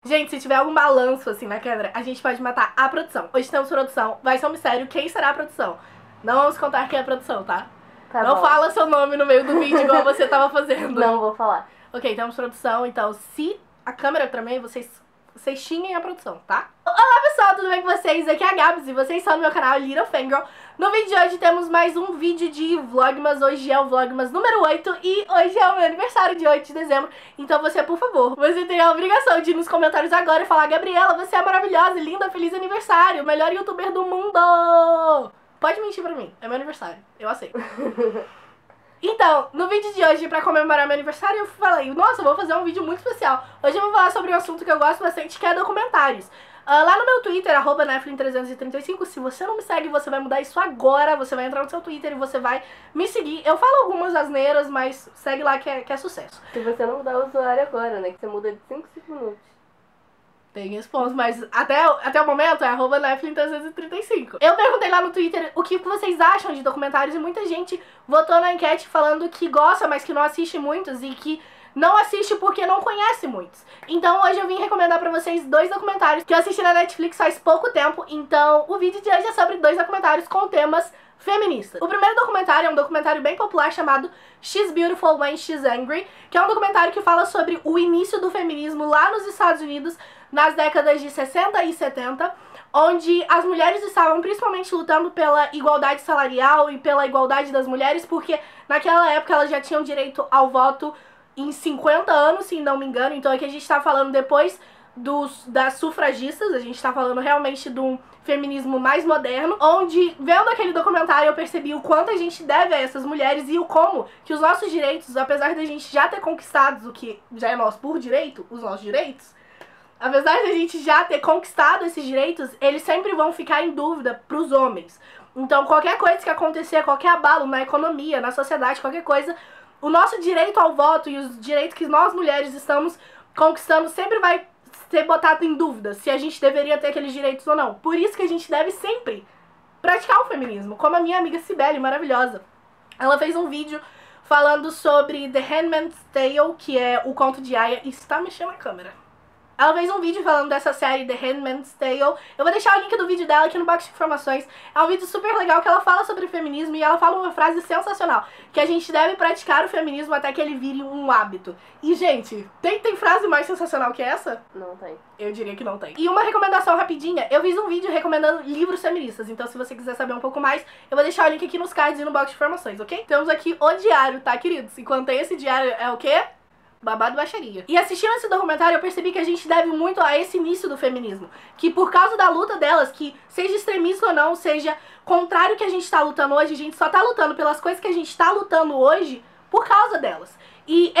Gente, se tiver algum balanço assim na câmera, a gente pode matar a produção. Hoje temos produção, vai ser um mistério quem será a produção. Não vamos contar quem é a produção, tá? Tá Não bom. fala seu nome no meio do vídeo igual você tava fazendo. Não vou falar. Ok, temos produção, então se a câmera tremer, vocês xinguem a produção, tá? Olá pessoal, tudo bem com vocês? Aqui é a Gabs e vocês estão no meu canal Little Fangirl. No vídeo de hoje temos mais um vídeo de Vlogmas, hoje é o Vlogmas número 8 e hoje é o meu aniversário de 8 de dezembro. Então você, por favor, você tem a obrigação de ir nos comentários agora e falar: Gabriela, você é maravilhosa, linda, feliz aniversário, o melhor youtuber do mundo! Pode mentir pra mim, é meu aniversário, eu aceito. Então, no vídeo de hoje, pra comemorar meu aniversário, eu falei, nossa, eu vou fazer um vídeo muito especial. Hoje eu vou falar sobre um assunto que eu gosto bastante, que é documentários. Lá no meu Twitter, @Neflin335, se você não me segue, você vai mudar isso agora. Você vai entrar no seu Twitter e você vai me seguir. Eu falo algumas asneiras, mas segue lá que é sucesso. Se você não mudar o usuário agora, né? Que você muda de 5 minutos. Tem esse ponto, mas até o momento é @Neflin335. Eu perguntei lá no Twitter o que vocês acham de documentários e muita gente votou na enquete falando que gosta, mas que não assiste muitos e que não assiste porque não conhece muitos. Então hoje eu vim recomendar pra vocês 2 documentários que eu assisti na Netflix faz pouco tempo. Então o vídeo de hoje é sobre 2 documentários com temas feministas. O primeiro documentário é um documentário bem popular chamado She's Beautiful When She's Angry, que é um documentário que fala sobre o início do feminismo lá nos Estados Unidos nas décadas de 60 e 70, onde as mulheres estavam principalmente lutando pela igualdade salarial e pela igualdade das mulheres, porque naquela época elas já tinham direito ao voto em 50 anos, se não me engano. Então aqui a gente tá falando depois das sufragistas, a gente tá falando realmente de um feminismo mais moderno, onde, vendo aquele documentário, eu percebi o quanto a gente deve a essas mulheres e o como que os nossos direitos, apesar da gente já ter conquistado o que já é nosso por direito, os nossos direitos, apesar da gente já ter conquistado esses direitos, eles sempre vão ficar em dúvida pros homens. Então qualquer coisa que acontecer, qualquer abalo na economia, na sociedade, qualquer coisa, o nosso direito ao voto e os direitos que nós mulheres estamos conquistando sempre vai ser botado em dúvida se a gente deveria ter aqueles direitos ou não. Por isso que a gente deve sempre praticar o feminismo, como a minha amiga Cibele, maravilhosa. Ela fez um vídeo falando sobre The Handmaid's Tale, que é o conto de Aya, e está mexendo a câmera. Ela fez um vídeo falando dessa série The Handmaid's Tale. Eu vou deixar o link do vídeo dela aqui no box de informações. É um vídeo super legal que ela fala sobre feminismo e ela fala uma frase sensacional, que a gente deve praticar o feminismo até que ele vire um hábito. E, gente, tem frase mais sensacional que essa? Não tem. Eu diria que não tem. E uma recomendação rapidinha, eu fiz um vídeo recomendando livros feministas, então se você quiser saber um pouco mais, eu vou deixar o link aqui nos cards e no box de informações, ok? Temos aqui o diário, tá, queridos? Enquanto esse diário é o quê? Babado baixaria. E assistindo esse documentário eu percebi que a gente deve muito a esse início do feminismo, que por causa da luta delas, que seja extremista ou não, seja contrário ao que a gente tá lutando hoje, a gente só tá lutando pelas coisas que a gente tá lutando hoje por causa delas. E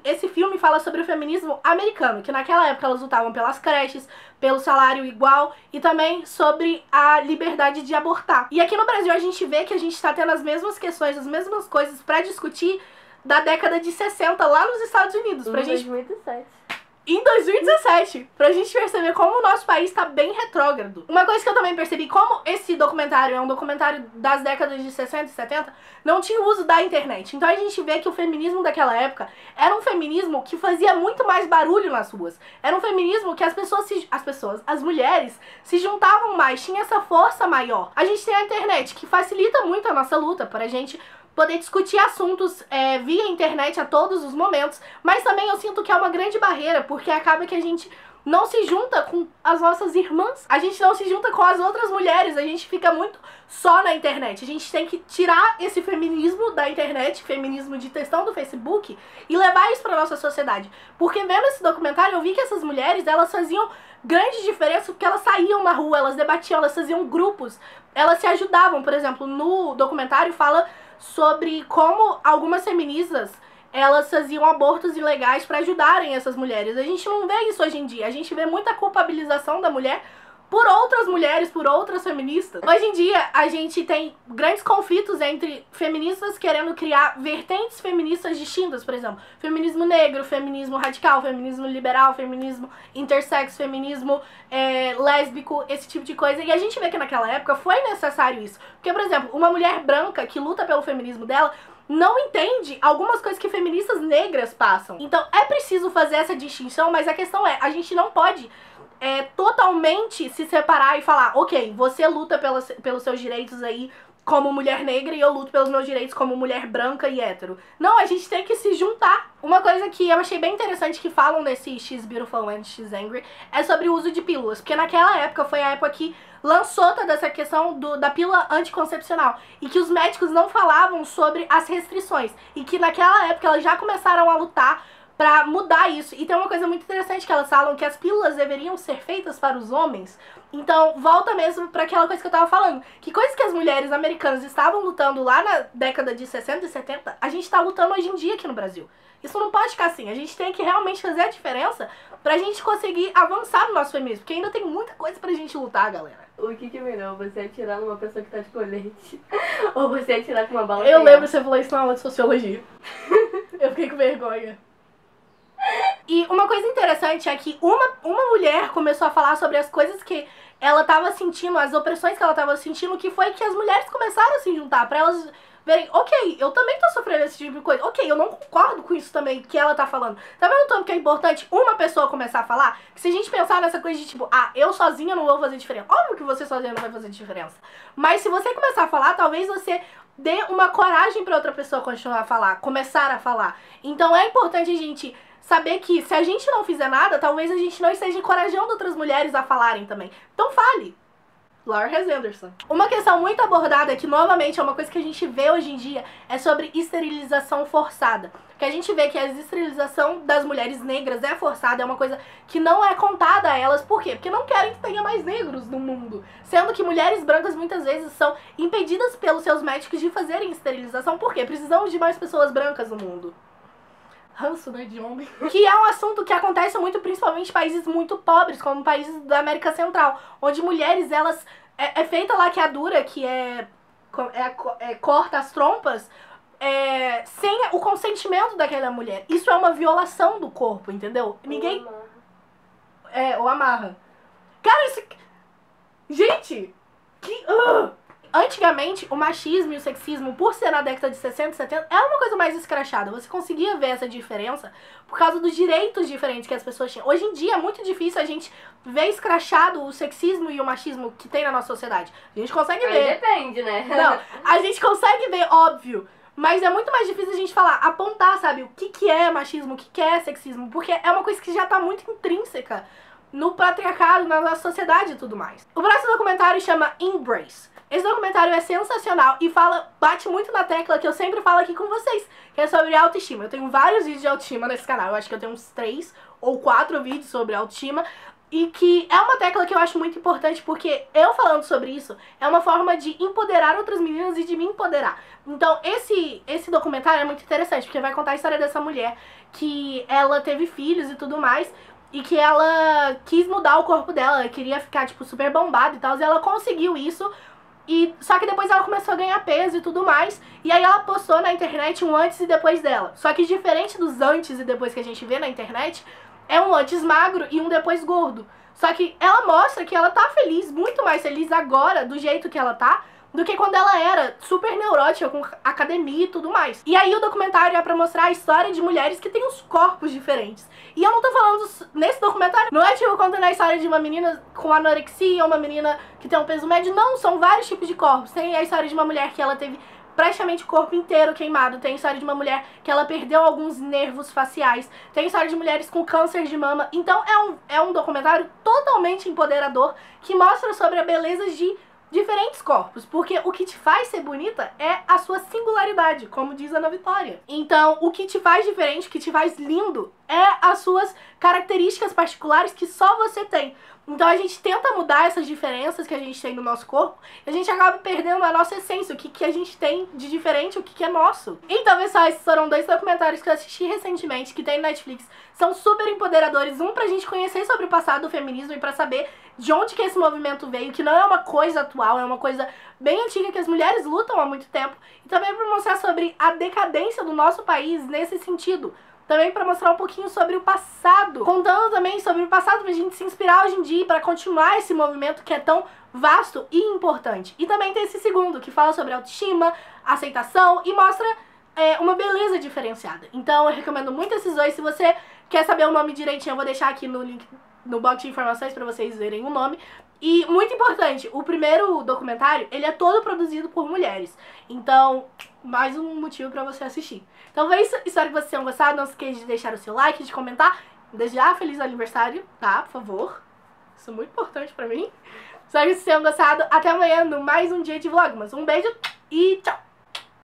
esse filme fala sobre o feminismo americano, que naquela época elas lutavam pelas creches, pelo salário igual e também sobre a liberdade de abortar. E aqui no Brasil a gente vê que a gente tá tendo as mesmas questões, as mesmas coisas pra discutir da década de 60 lá nos Estados Unidos. Em 2017. Em 2017, pra gente perceber como o nosso país tá bem retrógrado. Uma coisa que eu também percebi, como esse documentário é um documentário das décadas de 60 e 70, não tinha uso da internet. Então a gente vê que o feminismo daquela época era um feminismo que fazia muito mais barulho nas ruas. Era um feminismo que as mulheres se juntavam mais, tinha essa força maior. A gente tem a internet, que facilita muito a nossa luta pra gente poder discutir assuntos via internet a todos os momentos, mas também eu sinto que é uma grande barreira, porque acaba que a gente não se junta com as nossas irmãs, a gente não se junta com as outras mulheres, a gente fica muito só na internet. A gente tem que tirar esse feminismo da internet, feminismo de textão do Facebook, e levar isso pra nossa sociedade. Porque vendo esse documentário eu vi que essas mulheres, elas faziam grande diferença porque elas saíam na rua, elas debatiam, elas faziam grupos, elas se ajudavam. Por exemplo, no documentário fala sobre como algumas feministas, elas faziam abortos ilegais para ajudarem essas mulheres. A gente não vê isso hoje em dia. A gente vê muita culpabilização da mulher por outras mulheres, por outras feministas. Hoje em dia, a gente tem grandes conflitos entre feministas querendo criar vertentes feministas distintas, por exemplo, feminismo negro, feminismo radical, feminismo liberal, feminismo intersexo, feminismo lésbico, esse tipo de coisa. E a gente vê que naquela época foi necessário isso. Porque, por exemplo, uma mulher branca que luta pelo feminismo dela não entende algumas coisas que feministas negras passam. Então é preciso fazer essa distinção, mas a questão é, a gente não pode totalmente se separar e falar, ok, você luta pelos seus direitos aí como mulher negra e eu luto pelos meus direitos como mulher branca e hétero. Não, a gente tem que se juntar. Uma coisa que eu achei bem interessante que falam nesse She's Beautiful and She's Angry é sobre o uso de pílulas, porque naquela época foi a época que lançou toda essa questão da pílula anticoncepcional e que os médicos não falavam sobre as restrições e que naquela época elas já começaram a lutar pra mudar isso. E tem uma coisa muito interessante que elas falam, que as pílulas deveriam ser feitas para os homens. Então, volta mesmo pra aquela coisa que eu tava falando. Que coisas que as mulheres americanas estavam lutando lá na década de 60 e 70, a gente tá lutando hoje em dia aqui no Brasil. Isso não pode ficar assim. A gente tem que realmente fazer a diferença pra gente conseguir avançar no nosso feminismo. Porque ainda tem muita coisa pra gente lutar, galera. O que é melhor? Você atirar numa pessoa que tá de colete? Ou você atirar com uma bala? Eu lembro que você falou isso na aula de sociologia. Eu fiquei com vergonha. E uma coisa interessante é que uma mulher começou a falar sobre as coisas que ela tava sentindo, as opressões que ela tava sentindo, que foi que as mulheres começaram a se juntar pra elas verem, ok, eu também tô sofrendo esse tipo de coisa, ok, eu não concordo com isso também que ela tá falando. Tá vendo tanto que é importante uma pessoa começar a falar? Que se a gente pensar nessa coisa de tipo, eu sozinha não vou fazer diferença. Óbvio que você sozinha não vai fazer diferença. Mas se você começar a falar, talvez você dê uma coragem pra outra pessoa continuar a falar, começar a falar. Então é importante a gente saber que se a gente não fizer nada, talvez a gente não esteja encorajando outras mulheres a falarem também. Então fale. Laura Hess Anderson. Uma questão muito abordada, que novamente é uma coisa que a gente vê hoje em dia, é sobre esterilização forçada. Que a gente vê que a esterilização das mulheres negras é forçada, é uma coisa que não é contada a elas. Por quê? Porque não querem que tenha mais negros no mundo. Sendo que mulheres brancas muitas vezes são impedidas pelos seus médicos de fazerem esterilização. Por quê? Precisamos de mais pessoas brancas no mundo. Ranço, né, de homem. Que é um assunto que acontece muito, principalmente em países muito pobres, como países da América Central, onde mulheres, elas... É feita laqueadura, que corta as trompas, sem o consentimento daquela mulher. Isso é uma violação do corpo, entendeu? Ninguém... Ou amarra. Cara, isso... Gente! Que... Antigamente, o machismo e o sexismo, por ser na década de 60 e 70, era uma coisa mais escrachada. Você conseguia ver essa diferença por causa dos direitos diferentes que as pessoas tinham. Hoje em dia é muito difícil a gente ver escrachado o sexismo e o machismo que tem na nossa sociedade. A gente consegue ver. Aí depende, né? Não, a gente consegue ver, óbvio. Mas é muito mais difícil a gente falar, apontar, sabe, o que é machismo, o que é sexismo. Porque é uma coisa que já tá muito intrínseca no patriarcado, na nossa sociedade e tudo mais. O próximo documentário chama Embrace. Esse documentário é sensacional e bate muito na tecla que eu sempre falo aqui com vocês, que é sobre autoestima. Eu tenho vários vídeos de autoestima nesse canal, eu acho que eu tenho uns 3 ou 4 vídeos sobre autoestima, e que é uma tecla que eu acho muito importante, porque eu falando sobre isso é uma forma de empoderar outras meninas e de me empoderar. Então esse documentário é muito interessante, porque vai contar a história dessa mulher, que ela teve filhos e tudo mais, e que ela quis mudar o corpo dela, ela queria ficar, tipo, super bombada e tal, e ela conseguiu isso. Só que depois ela começou a ganhar peso e tudo mais. E aí ela postou na internet um antes e depois dela. Só que diferente dos antes e depois que a gente vê na internet, é um antes magro e um depois gordo. Só que ela mostra que ela tá feliz, muito mais feliz agora, do jeito que ela tá, do que quando ela era super neurótica, com academia e tudo mais. E aí o documentário é pra mostrar a história de mulheres que têm os corpos diferentes. E eu não tô falando, nesse documentário, não é tipo contando a história de uma menina com anorexia, uma menina que tem um peso médio, não, são vários tipos de corpos. Tem a história de uma mulher que ela teve praticamente o corpo inteiro queimado, tem a história de uma mulher que ela perdeu alguns nervos faciais, tem a história de mulheres com câncer de mama. Então é um documentário totalmente empoderador, que mostra sobre a beleza de diferentes corpos, porque o que te faz ser bonita é a sua singularidade, como diz a Ana Vitória. Então, o que te faz diferente, o que te faz lindo, é as suas características particulares que só você tem. Então a gente tenta mudar essas diferenças que a gente tem no nosso corpo e a gente acaba perdendo a nossa essência, o que a gente tem de diferente, o que é nosso. Então, pessoal, esses foram 2 documentários que eu assisti recentemente, que tem no Netflix. São super empoderadores, um pra gente conhecer sobre o passado do feminismo e pra saber de onde que esse movimento veio, que não é uma coisa atual, é uma coisa bem antiga que as mulheres lutam há muito tempo. E também pra mostrar sobre a decadência do nosso país nesse sentido. Também para mostrar um pouquinho sobre o passado, contando também sobre o passado pra gente se inspirar hoje em dia para continuar esse movimento que é tão vasto e importante. E também tem esse segundo, que fala sobre autoestima, aceitação e mostra uma beleza diferenciada. Então eu recomendo muito esses dois. Se você quer saber o nome direitinho, eu vou deixar aqui no link, no box de informações pra vocês verem o nome. E muito importante, o primeiro documentário, ele é todo produzido por mulheres. Então, mais um motivo pra você assistir. Então foi isso, espero que vocês tenham gostado. Não se esqueça de deixar o seu like, de comentar. Desde já, feliz aniversário, tá? Por favor. Isso é muito importante pra mim. Espero que vocês tenham gostado. Até amanhã no mais um dia de Vlogmas. Um beijo e tchau!